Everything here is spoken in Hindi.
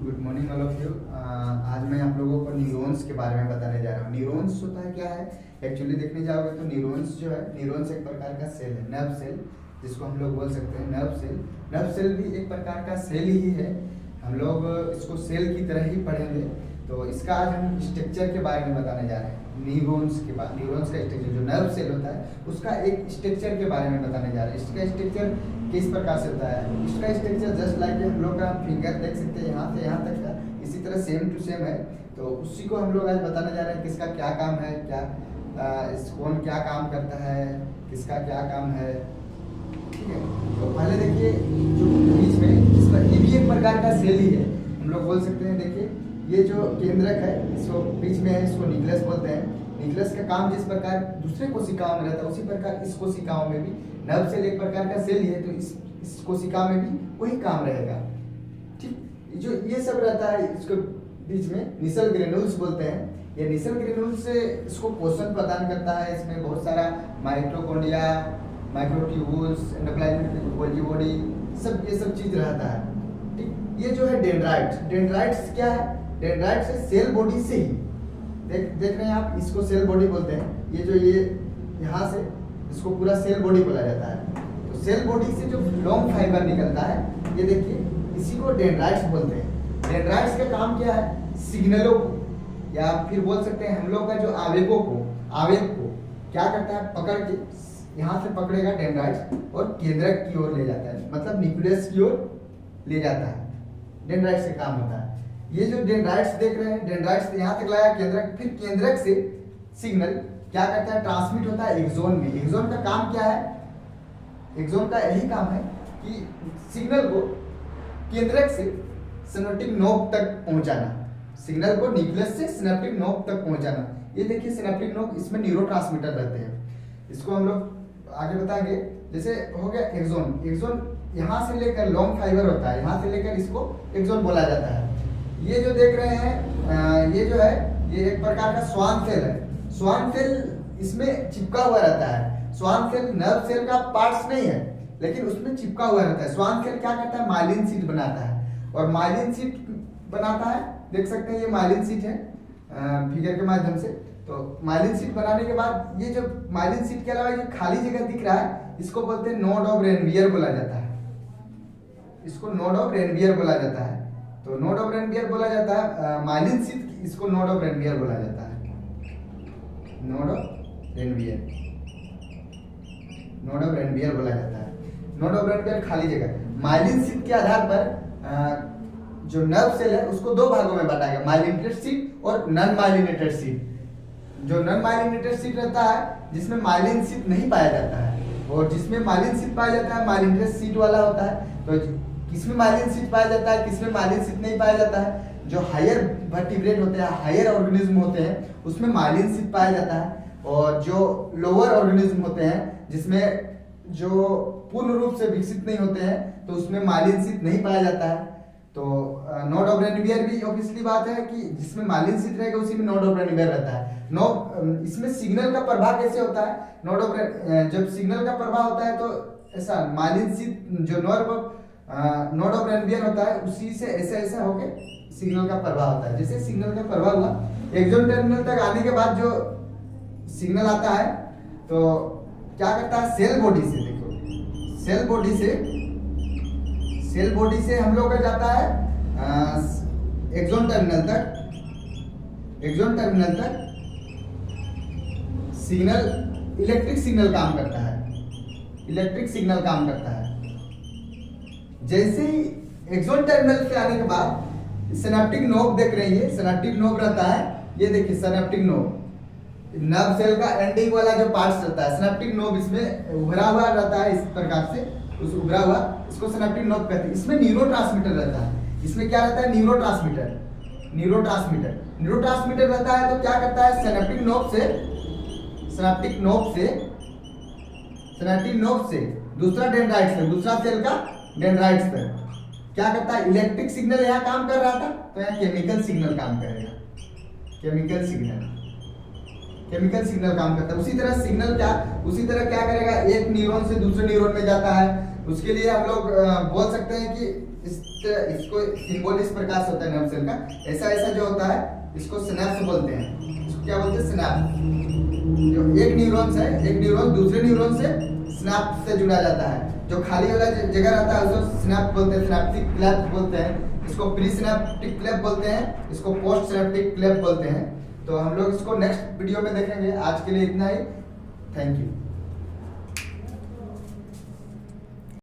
Good morning all of you. आज मैं आप लोगों को न्यूरॉन्स के बारे में बताने जा रहा हूँ। न्यूरॉन्स होता है क्या है, एक्चुअली देखने जाओगे तो न्यूरॉन्स जो है, न्यूरॉन्स एक प्रकार का सेल है, नर्व सेल, जिसको हम लोग बोल सकते हैं नर्व सेल। नर्व सेल भी एक प्रकार का सेल ही है। हम लोग इसको सेल की तरह ही पढ़ेंगे। तो इसका आज हम स्ट्रक्चर के बारे में बताने जा रहे हैं। न्यूरॉन्स के बाद न्यूरॉन्स का स्ट्रक्चर, जो नर्व सेल होता है उसका एक स्ट्रक्चर के बारे में बताने जा रहे हैं। इसका स्ट्रक्चर किस प्रकार से होता है, इसका स्ट्रक्चर जस्ट लाइक हम लोग का फिंगर देख सकते हैं यहाँ से यहाँ तक का, इसी तरह सेम टू सेम है। तो उसी को हम लोग आज बताने जा रहे हैं, किसका क्या काम है, कौन क्या काम करता है, किसका क्या काम है। ठीक है, तो पहले देखिए जो बीच में इसका ये भी एक प्रकार का सेल ही है, हम लोग बोल सकते हैं। देखिए ये जो केंद्रक है, इसको बीच में है, इसको न्यूक्लियस बोलते हैं। न्यूक्लियस का काम जिस प्रकार दूसरे कोशिकाओं में रहता है, उसी प्रकार इस कोशिकाओं में भी नर्व सेल एक प्रकार का सेल ही है। तो इस कोशिका में भी वही काम रहेगा। ठीक, जो ये सब रहता है इसको बीच में निसल ग्रेन्यूल्स बोलते हैं। ये निसल ग्रेन्यूल्स से इसको पोषण प्रदान करता है। इसमें बहुत सारा mitochondria, microtubules, endoplasmic Golgi body, सब ये सब चीज रहता है। ठीक, ये जो है डेंड्राइट्स, डेंड्राइट्स क्या है, डेंड्राइट्स है सेल बॉडी से ही देख रहे हैं आप, इसको सेल बॉडी बोलते हैं। ये जो ये यहाँ से इसको पूरा सेल बॉडी बोला जाता है। तो सेल बॉडी से जो लॉन्ग फाइबर निकलता है, ये देखिए, इसी को डेंड्राइट्स बोलते हैं। डेंड्राइट्स का काम क्या है, सिग्नलों को, या फिर बोल सकते हैं हम लोग का जो आवेग को क्या करता है, पकड़ के यहाँ से पकड़ेगा डेंड्राइट्स और केंद्रक की ओर ले जाता है, मतलब न्यूक्लियस की ओर ले जाता है। डेंड्राइट्स से काम होता है। ये जो डेंड्राइट्स देख रहे हैं, डेंड्राइट्स यहाँ तक लाया केंद्रक, फिर केंद्रक से सिग्नल क्या करता है, ट्रांसमिट होता है एक्सोन में। एक्सोन का काम क्या है, एक्सोन का यही काम है कि सिग्नल को केंद्रक से सिनेप्टिक नोड तक पहुंचाना, सिग्नल को न्यूक्लियस से सिनेप्टिक नोड तक पहुंचाना। ये देखिए सिनेप्टिक नोड, इसमें न्यूरोट्रांसमीटर रहते हैं। इसको हम लोग आगे बताएंगे। जैसे हो गया एक्सोन, एक्सोन यहाँ से लेकर लॉन्ग फाइबर होता है, यहाँ से लेकर इसको एक्सोन बोला जाता है। ये जो देख रहे हैं, ये जो है, ये एक प्रकार का स्वान सेल है। स्वान सेल इसमें चिपका हुआ रहता है। स्वान सेल नर्व सेल का पार्ट्स नहीं है, लेकिन उसमें चिपका हुआ रहता है। स्वान सेल क्या करता है, माइलिन शीट बनाता है, और माइलिन शीट बनाता है, देख सकते हैं ये माइलिन शीट है फिगर के माध्यम से। तो माइलिन शीट बनाने के बाद ये जो माइलिन शीट के अलावा ये खाली जगह दिख रहा है, इसको बोलते हैं नोड ऑफ रेनवियर बोला जाता है। इसको नोड ऑफ रेनवियर बोला जाता है। तो नोड ऑफ रेनवियर बोला जाता है माइलिन शीट, इसको नोड ऑफ रेनवियर बोला जाता है। Node of Ranvier, node of Ranvier बोला जाता है। नोड ऑफ रेनवियर खाली जगह। माइलिन शीट के आधार पर जो नर्व सेल है उसको दो भागों में बांटा गया, माइलिनेटेड शीट और नॉन माइलिनेटेड शीट। जो नॉन माइलिनेटेड शीट रहता है, जिसमें माइलिन शीट नहीं पाया जाता है, और जिसमें माइलिन शीट पाया जाता है माइलिनेटेड शीट वाला होता है। तो किसमें माइलिन शीट पाया जाता है, किसमें माइलिन शीट नहीं पाया जाता है। जो हायर वर्टिब्रेट होते हैं, हायर ऑर्गेनिज्म होते हैं, उसमें माइलिन शीट पाया जाता है। और जो लोअर ऑर्गेनिज्म होते हैं, जिसमें जो पूर्ण रूप से विकसित नहीं होते हैं, तो उसमें माइलिन शीट नहीं पाया जाता है। तो नोड ऑफ रेनवियर भी ऑब्वियसली बात है कि जिसमें माइलिन शीट रहेगा उसी में नोड ऑफ रेनवियर रहता है। इसमें सिग्नल का प्रवाह कैसे होता है, जब सिग्नल का प्रवाह होता है तो ऐसा माइलिन शीट जो नोड ऑफ रेनवियर होता है, उसी से ऐसा होके सिग्नल का प्रवाह होता है। जैसे सिग्नल का प्रवाह हुआ, एक्सोन टर्मिनल तक आने के बाद जो सिग्नल आता है, तो क्या करता है, सेल बॉडी से, देखो सेल बॉडी से हम लोग का जाता है एक्सोन टर्मिनल तक। एक्सोन टर्मिनल तक सिग्नल, इलेक्ट्रिक सिग्नल काम करता है, इलेक्ट्रिक सिग्नल काम करता है। जैसे ही एक्सोन टर्मिनल से आने के बाद सिनेप्टिक नोब देख रही है, सिनेप्टिक नोब रहता है, ये देखिए सिनेप्टिक नोब, नर्व सेल का एंडिंग वाला जो पार्ट्स रहता है, सिनेप्टिक नोब इसमें उभरा हुआ रहता है, इस प्रकार से उस उभरा हुआ, इसको सिनेप्टिक नोब कहते हैं। इसमें न्यूरोट्रांसमीटर रहता है। इसमें क्या रहता है, न्यूरोट्रांसमीटर रहता है। तो क्या करता है, सिनेप्टिक नोब से दूसरा डेंड्राइट्स पे, दूसरा सेल का डेंड्राइट्स पे क्या करता है, इलेक्ट्रिक सिग्नल यहाँ काम कर रहा था, तो यहाँ केमिकल सिग्नल काम करेगा। केमिकल सिग्नल काम करता है। उसी तरह क्या करेगा, एक न्यूरॉन से दूसरे न्यूरॉन में जाता है, उसके लिए हम लोग बोल सकते हैं कि इसको सिंबल इस प्रकार से होता है नर्व सेल का, ऐसा ऐसा जो होता है इसको सिनेप्स बोलते हैं। इसको क्या बोलते हैं? सिनेप्स। जो एक न्यूरॉन है, एक न्यूरॉन दूसरे न्यूरॉन से सिनेप्स से जुड़ा जाता है। जो खाली वाला जगह रहता है उसको सिनेप्स बोलते हैं, सिनेप्टिक क्लेफ्ट बोलते हैं। इसको प्री सिनेप्टिक क्लेफ्ट बोलते हैं, इसको पोस्ट सिनेप्टिक क्लेफ्ट बोलते हैं। तो हम लोग इसको नेक्स्ट वीडियो में देखेंगे। आज के लिए इतना ही। Thank you.